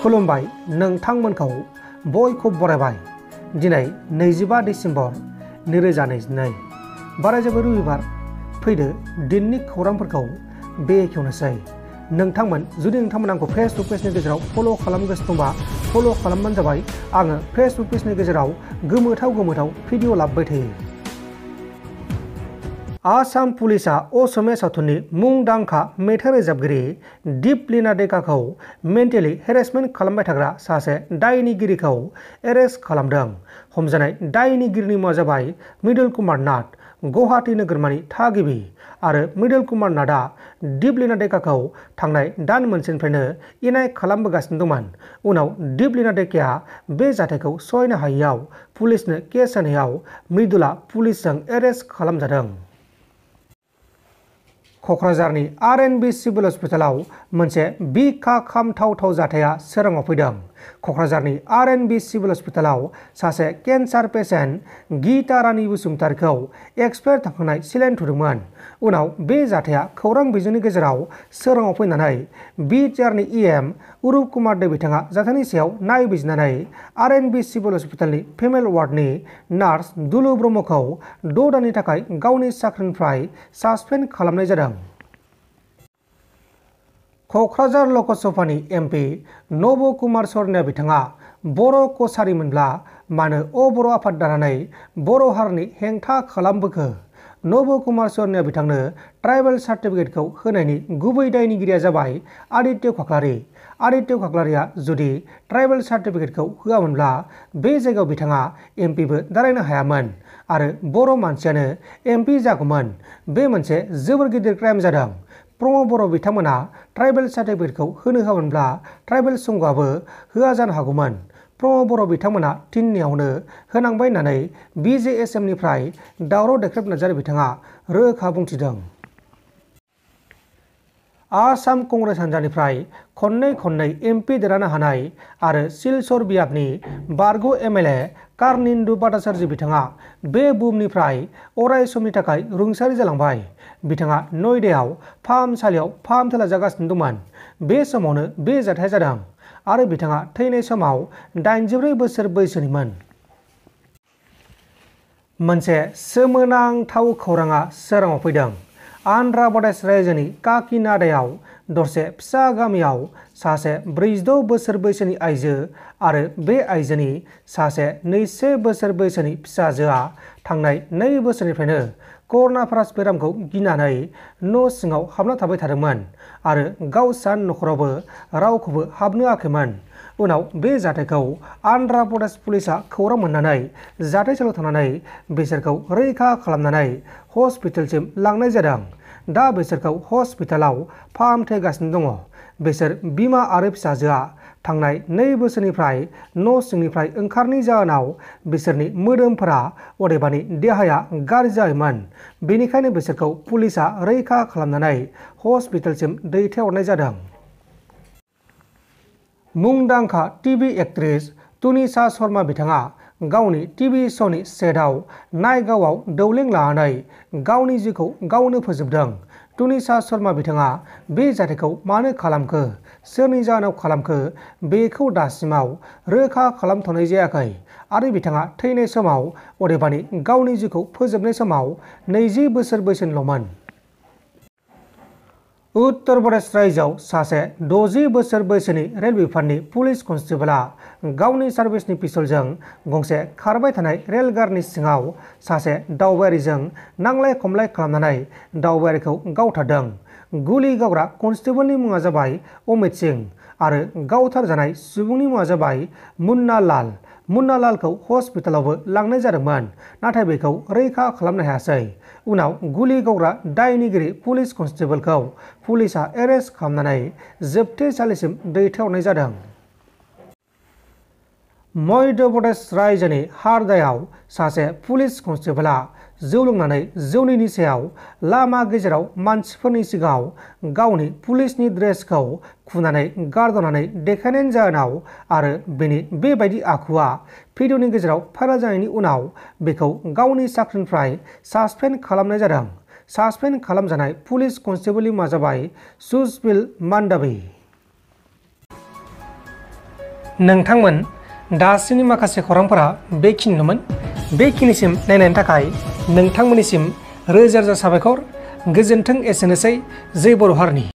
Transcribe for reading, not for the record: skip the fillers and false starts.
खुलुमबाय नोंथांमोनखौ बयखौ बरायबाय। दिनै 25 डिसेम्बर 2022 बारायजोबो रबिबार। फैदो दिननि खौरांफोरखौ बेखेवनोसै। जुदि नोंथांमोन आंखौ फेसबुक पेजनि गेजेराव फल' खालामगासिनो दंबा फल' खालामबानो जाबाय। आङो फेसबुक पेजनि गेजेराव गोमोथाव भिडिअ लाबोबाय थायो। आसाम पुलिसा असमिया सावथुननि मुंदांखा मेथाइ रोजाबगिरि दिपलिना डेकाखौ मेन्टेलि हेरेसमेन्ट खालामबाय थाग्रा सासे दायनिगिरिखौ एरेस्ट खालामदों। हमजानाय दायनिगिरिनि मुङा जाबाय मृदुल कुमार नाथ, गुवाहाटी नोगोरमानि थागिबि। आरो मृदुल कुमार नाथआ दिपलिना डेकाखौ थांनाय दान मोनसेनिफ्रायनो इनाय खालामबोगासिनो दंमोन। उनाव दिपलिना डेकाया बे जाथायखौ सहायनो हायैयाव पुलिसनो केस होनायाव मृदुला पुलिसजों एरेस्ट खालामजादों। क'क्राझारनि आर.एन.बी. सिभिल हस्पिटालाव मोनसे बिखा खामथाव जाथाया सोराङाव फैदों। क'क्राझारनि आर.एन.बी. सिभिल हस्पिटालाव सासे केन्सार पेसेन्ट गीता रानी बसुमतारीखौ एक्सपायार थांखांनाय सेलाइन थुदोंमोन। उनाव बे जाथाया खौरां बिजोंनि गेजेराव सोराङाव फैनानै बिटिआरनि इएम उरुप कुमार दे बिथाङा जाथायनि सायाव नायबिजिरनानै आर.एन.बी. सिभिल हस्पिटालनि फिमेल वार्डनि नार्स दुलु ब्रह्मखौ 6 दाननि थाखाय गावनि साख्रिनिफ्राय सासपेन्ड खालामनाय जादों। क'क्राझार लकसभानि एमपि नब कुमार शर्माया बिथाङा बर' कछारीमोनब्ला मानो अबर' आफाद दानानै बर' हारिनि हेंथा खालामबोखो? नब कुमार शर्माया बिथांनो ट्राइबेल सार्टिफिकेटखौ होनायनि गुबै दायनिगिरिया जाबाय आदित्य खाख्लारि। आदित्य खाख्लारिया जुदि ट्राइबेल सार्टिफिकेटखौ होआमोनब्ला बे जायगायाव बिथाङा एमपिबो दारायनो हायामोन आरो बर' मानसियानो एमपि जागौमोन। बे मोनसे जोबोर गिदिर क्राइम जादों। प्रमद बर' बिथांमोना ट्राइबेल सार्टिफिकेटखौ होनो होआमोनब्ला ट्राइबेल संघआबो होआ जानो हागौमोन। प्रमद बर' बिथांमोना थिननायावनो होनांबाय होननानै BJSMनिफ्राय दावराव देख्रेब नार्जारी बिथाङा रोखा बुंथिदों। आसाम कंग्रेस हान्जानिफ्राय खननै एमपि देरहानो हानाय आरो सिलचर बियाबनि बारग' एमएलए कारनिन्दु भट्टाचार्य बिथाङा बे बुहुमनिफ्राय अराय समनि थाखाय रुंसारि जालांबाय। बिथाङा नयदायाव फाहामसालियाव फाहामथाय लाजागासिनो दंमोन। बे समावनो बे जाथाया जादों आरो बिथाङा थैनाय समाव 84 बोसोर बैसोनिमोन। मोनसे सोमोनांथाव खौराङा सोराङाव फैदों। आन्ध्र प्रदेश रायजोनि काकिनाडायाव दरसे फिसा गामियाव सासे 46 बोसोर बैसोनि आइजो आरो बे आइजोनि सासे 21 बोसोर बैसोनि फिसाजोआ थांनाय 2 बोसोरनिफ्रायनो कर'ना भाइरास बेरामखौ गिनानै न' सिङाव हाबना थाबाय थादोंमोन आरो गावसा न'खरावबो रावखौबो हाबनो होआखैमोन। उनाव बे जाथायखौ आन्ध्र प्रदेश पुलिसा खौरां मोननानै जाथायसालियाव थांनानै बिसोरखौ रैखा खालामनानै हस्पिटालसिम लांनाय जादों। दा बिसोरखौ हस्पिटालाव फाहामथाय होगासिनो दङ। बिसोर बिमा आरो फिसाजोआ थांनाय 2 बोसोरनिफ्राय न' सिंनिफ्राय ओंखारनि जाहोनाव बिसोरनि मोदोमफोरा अदेबानि देहाया गाज्रि जायोमोन। बेनिखायनो बिसोरखौ पुलिसा रैखा खालामनानै हस्पिटालसिम दैथायहरनाय जादों। मुंदांखा टिभि एक्ट्रेस तुनिसा शर्मा बिथाङा गावनि टिभि श'नि सेटआव नायगावआव दौलें लानानै गावनि जिउखौ गावनो फोजोबदों। तुनिसा शर्मा बिथाङा बे जाथायखौ मानो खालामखो, सोरनि जाहोनाव खालामखो बेखौ दासिमाव रोखा खालामथ'नाय जायाखै आरो बिथाङा थैनाय समाव अदेबानि गावनि जिउखौ फोजोबनाय समाव 20 बोसोर बैसोनिल'मोन। उत्तर प्रदेश रायजोआव सासे 60 बोसोर बैसोनि रेल बिफाननि पुलिस कनस्टेबलआ गावनि सार्भिसनि पिस्तलजों गंसे खारबाय थानाय रेलगारिनि सिङाव सासे दावबायारिजों नांलाय खमलाय खालामनानै दावबायारिखौ गावथारदों। गुलि गावग्रा कनस्टेबलनि मुङा जाबाय अमित सिंह आरो गावथारजानाय सुबुंनि मुङा जाबाय मुन्ना लाल। मुन्ना लालखौ हस्पिटालावबो लांनाय जादोंमोन नाथाय बेखौ रैखा खालामनो हायासै। उनाव गुलि गावग्रा दायनिगिरि पुलिस कनस्टेबलखौ पुलिसा एरेस्ट खालामनानै जोबथेसालिसिम दैथायहरनाय जादों। मध्य प्रदेश रायजोनि हारदायाव सासे पुलिस कनस्टेबलआ जौ लोंनानै जौनि सायाव लामा गेजेराव मानसिफोरनि सिगाङाव गावनि पुलिसनि ड्रेसखौ खुनानै गारदावनानै देखायनायनि जाहोनाव आरो बेनि बेबायदि आखुआ भिडिअनि गेजेराव भाइराल जानायनि उनाव बेखौ गावनि साख्रिनिफ्राय सासपेन्ड खालामनाय जादों। सासपेन्ड खालामजानाय पुलिस कनस्टेबलनि मुङा जाबाय सुजबिल मान्डावी। नोंथांमोन दासिमनि माखासे खौरांफोरा बेखिनिल'मोन। बेखिनिसिम नायनायनि थाखाय नोंथांमोननिसिम रोजा रोजा साबायखर। गोजोन्थों। एसेनोसै। जै बर' हारिनि।